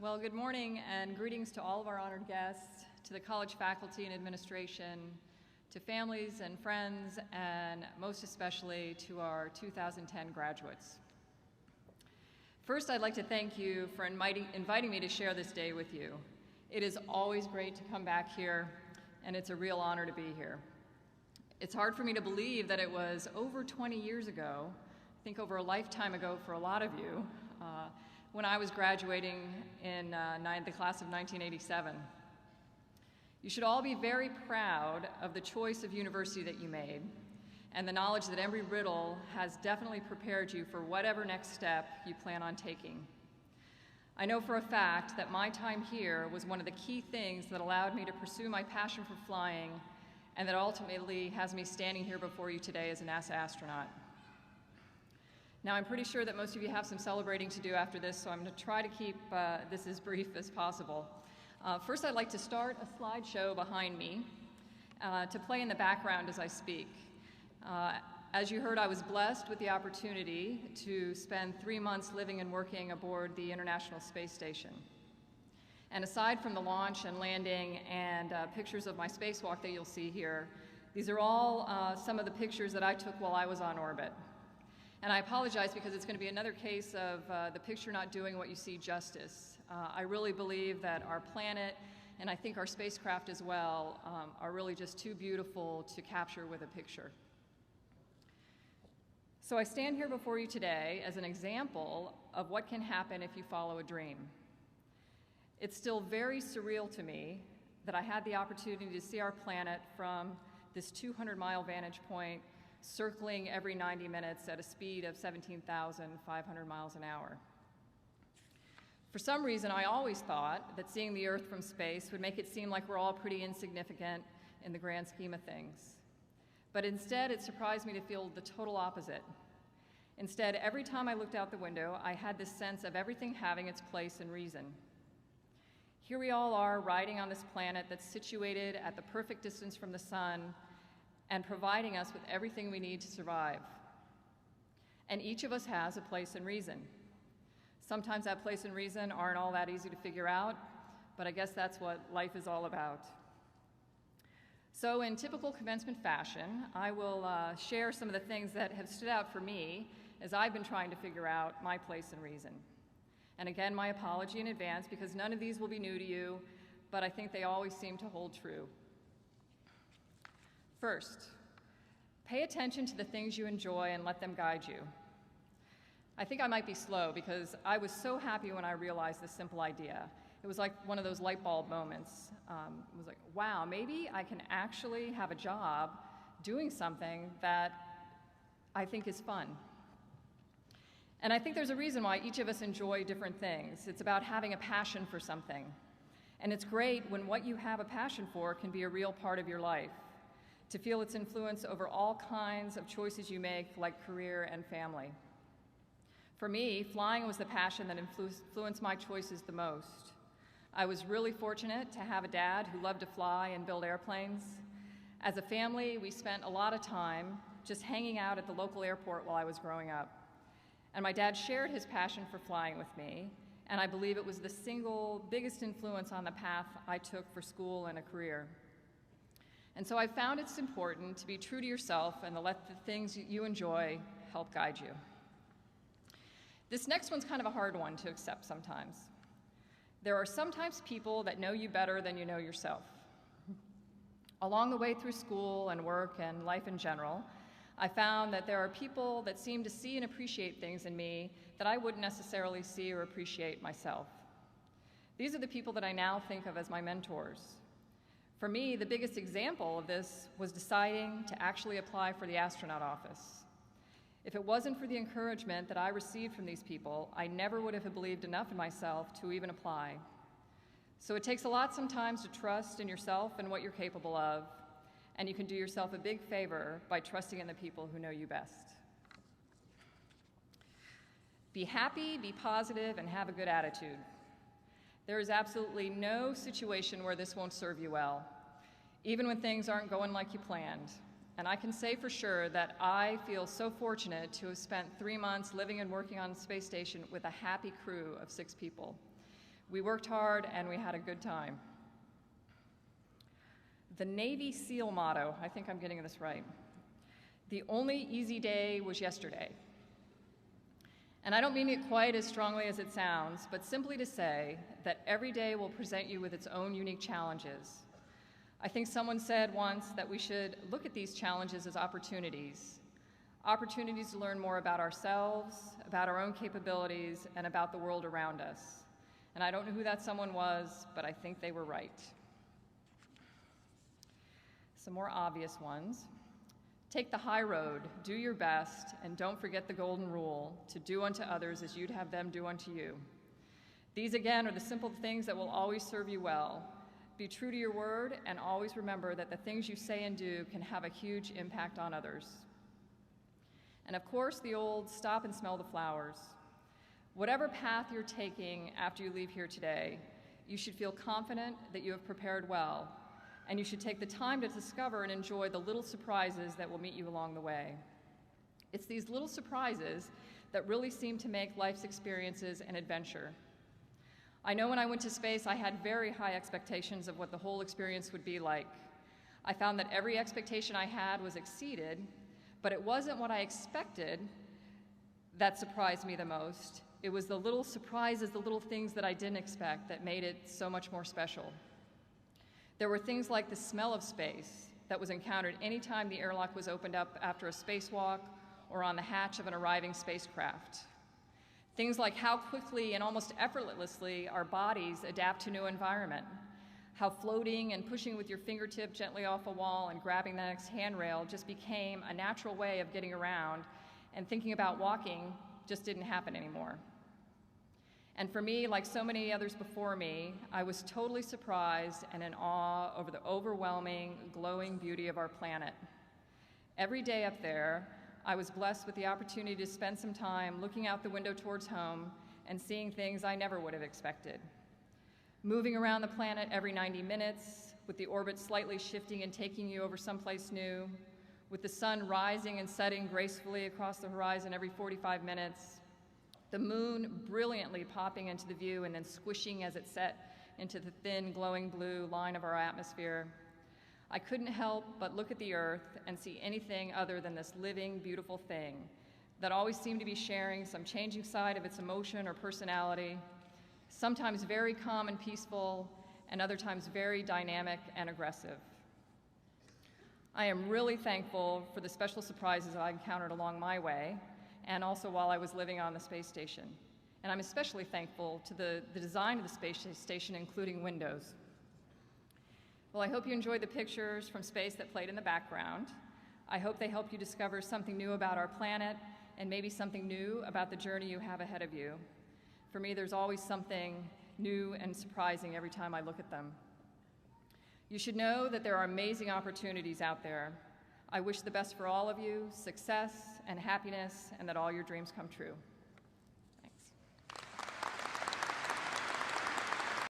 Well, good morning and greetings to all of our honored guests, to the college faculty and administration, to families and friends, and most especially to our 2010 graduates. First, I'd like to thank you for inviting me to share this day with you. It is always great to come back here, and it's a real honor to be here. It's hard for me to believe that it was over 20 years ago, I think over a lifetime ago for a lot of you, when I was graduating in the class of 1987. You should all be very proud of the choice of university that you made and the knowledge that Embry-Riddle has definitely prepared you for whatever next step you plan on taking. I know for a fact that my time here was one of the key things that allowed me to pursue my passion for flying and that ultimately has me standing here before you today as a NASA astronaut. Now, I'm pretty sure that most of you have some celebrating to do after this, so I'm going to try to keep this as brief as possible. First, I'd like to start a slideshow behind me to play in the background as I speak. As you heard, I was blessed with the opportunity to spend 3 months living and working aboard the International Space Station. And aside from the launch and landing and pictures of my spacewalk that you'll see here, these are all some of the pictures that I took while I was on orbit. And I apologize because it's going to be another case of the picture not doing what you see justice. I really believe that our planet, and I think our spacecraft as well, are really just too beautiful to capture with a picture. So I stand here before you today as an example of what can happen if you follow a dream. It's still very surreal to me that I had the opportunity to see our planet from this 200-mile vantage point circling every 90 minutes at a speed of 17,500 miles an hour. For some reason, I always thought that seeing the Earth from space would make it seem like we're all pretty insignificant in the grand scheme of things. But instead, it surprised me to feel the total opposite. Instead, every time I looked out the window, I had this sense of everything having its place and reason. Here we all are riding on this planet that's situated at the perfect distance from the sun and providing us with everything we need to survive. And each of us has a place and reason. Sometimes that place and reason aren't all that easy to figure out, but I guess that's what life is all about. So in typical commencement fashion, I will share some of the things that have stood out for me as I've been trying to figure out my place and reason. And again, my apology in advance because none of these will be new to you, but I think they always seem to hold true. First, pay attention to the things you enjoy and let them guide you. I think I might be slow because I was so happy when I realized this simple idea. It was like one of those light bulb moments. It was like, wow, maybe I can actually have a job doing something that I think is fun. And I think there's a reason why each of us enjoy different things. It's about having a passion for something. And it's great when what you have a passion for can be a real part of your life, to feel its influence over all kinds of choices you make, like career and family. For me, flying was the passion that influenced my choices the most. I was really fortunate to have a dad who loved to fly and build airplanes. As a family, we spent a lot of time just hanging out at the local airport while I was growing up. And my dad shared his passion for flying with me, and I believe it was the single biggest influence on the path I took for school and a career. And so I found it's important to be true to yourself and to let the things you enjoy help guide you. This next one's kind of a hard one to accept sometimes. There are sometimes people that know you better than you know yourself. Along the way through school and work and life in general, I found that there are people that seem to see and appreciate things in me that I wouldn't necessarily see or appreciate myself. These are the people that I now think of as my mentors. For me, the biggest example of this was deciding to actually apply for the astronaut office. If it wasn't for the encouragement that I received from these people, I never would have believed enough in myself to even apply. So it takes a lot sometimes to trust in yourself and what you're capable of, and you can do yourself a big favor by trusting in the people who know you best. Be happy, be positive, and have a good attitude. There is absolutely no situation where this won't serve you well, even when things aren't going like you planned. And I can say for sure that I feel so fortunate to have spent 3 months living and working on the space station with a happy crew of 6 people. We worked hard and we had a good time. The Navy SEAL motto, I think I'm getting this right. The only easy day was yesterday. And I don't mean it quite as strongly as it sounds, but simply to say that every day will present you with its own unique challenges. I think someone said once that we should look at these challenges as opportunities to learn more about ourselves, about our own capabilities, and about the world around us. And I don't know who that someone was, but I think they were right. Some more obvious ones. Take the high road, do your best, and don't forget the golden rule, to do unto others as you'd have them do unto you. These, again, are the simple things that will always serve you well. Be true to your word, and always remember that the things you say and do can have a huge impact on others. And of course, the old stop and smell the flowers. Whatever path you're taking after you leave here today, you should feel confident that you have prepared well, and you should take the time to discover and enjoy the little surprises that will meet you along the way. It's these little surprises that really seem to make life's experiences an adventure. I know when I went to space, I had very high expectations of what the whole experience would be like. I found that every expectation I had was exceeded, but it wasn't what I expected that surprised me the most. It was the little surprises, the little things that I didn't expect that made it so much more special. There were things like the smell of space that was encountered anytime the airlock was opened up after a spacewalk or on the hatch of an arriving spacecraft. Things like how quickly and almost effortlessly our bodies adapt to new environment. How floating and pushing with your fingertip gently off a wall and grabbing the next handrail just became a natural way of getting around, and thinking about walking just didn't happen anymore. And for me, like so many others before me, I was totally surprised and in awe over the overwhelming, glowing beauty of our planet. Every day up there, I was blessed with the opportunity to spend some time looking out the window towards home and seeing things I never would have expected. Moving around the planet every 90 minutes, with the orbit slightly shifting and taking you over someplace new, with the sun rising and setting gracefully across the horizon every 45 minutes, the moon brilliantly popping into the view and then squishing as it set into the thin, glowing blue line of our atmosphere. I couldn't help but look at the Earth and see anything other than this living, beautiful thing that always seemed to be sharing some changing side of its emotion or personality, sometimes very calm and peaceful, and other times very dynamic and aggressive. I am really thankful for the special surprises I encountered along my way, and also while I was living on the space station. And I'm especially thankful to the design of the space station, including windows. Well, I hope you enjoyed the pictures from space that played in the background. I hope they help you discover something new about our planet, and maybe something new about the journey you have ahead of you. For me, there's always something new and surprising every time I look at them. You should know that there are amazing opportunities out there. I wish the best for all of you, success and happiness, and that all your dreams come true.